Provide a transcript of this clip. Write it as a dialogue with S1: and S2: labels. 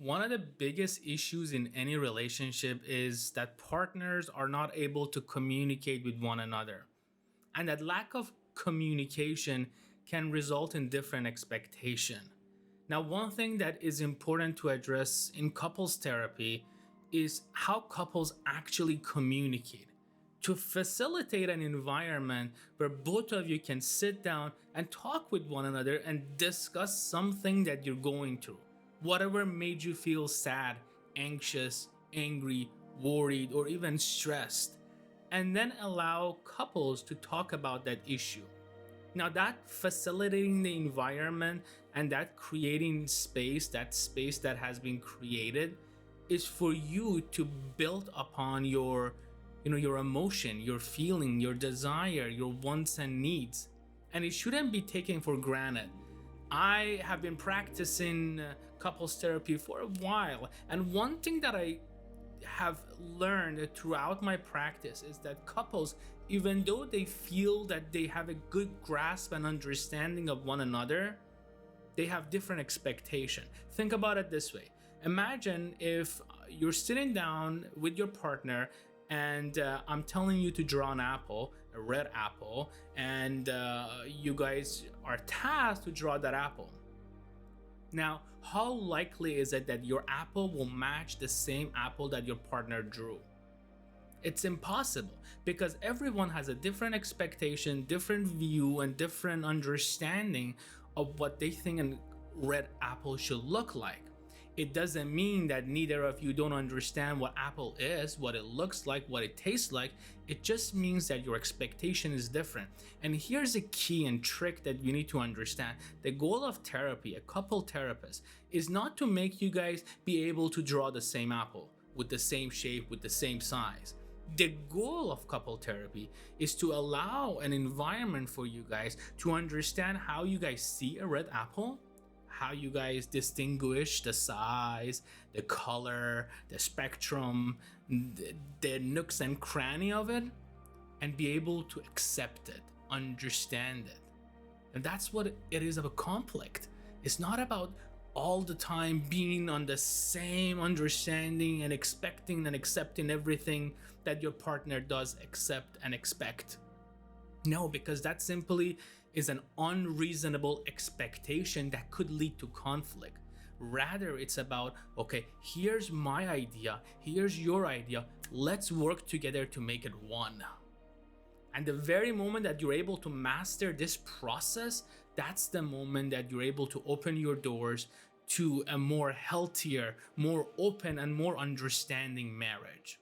S1: One of the biggest issues in any relationship is that partners are not able to communicate with one another. And that lack of communication can result in different expectation. Now, one thing that is important to address in couples therapy is how couples actually communicate to facilitate an environment where both of you can sit down and talk with one another and discuss something that you're going through. Whatever made you feel sad, anxious, angry, worried, or even stressed, and then allow couples to talk about that issue. Now, that facilitating the environment and that creating space, that space that has been created, is for you to build upon your emotion, your feeling, your desire, your wants and needs. And it shouldn't be taken for granted. I have been practicing couples therapy for a while, and one thing that I have learned throughout my practice is that couples, even though they feel that they have a good grasp and understanding of one another, they have different expectation. Think about it this way. Imagine if you're sitting down with your partner and I'm telling you to draw an apple, a red apple, and you guys are tasked to draw that apple. Now, how likely is it that your apple will match the same apple that your partner drew? It's impossible, because everyone has a different expectation, different view, and different understanding of what they think a red apple should look like. It doesn't mean that neither of you don't understand what apple is, what it looks like, what it tastes like. It just means that your expectation is different. And here's a key and trick that you need to understand. The goal of therapy, a couple therapist, is not to make you guys be able to draw the same apple with the same shape, with the same size. The goal of couple therapy is to allow an environment for you guys to understand how you guys see a red apple, how you guys distinguish the size, the color, the spectrum, the nooks and cranny of it, and be able to accept it, understand it. And that's what it is of a conflict. It's not about all the time being on the same understanding and expecting and accepting everything that your partner does accept and expect. No, because that simply is an unreasonable expectation that could lead to conflict. Rather, it's about, okay, here's my idea, here's your idea, let's work together to make it one. And the very moment that you're able to master this process, that's the moment that you're able to open your doors to a more healthier, more open, and more understanding marriage.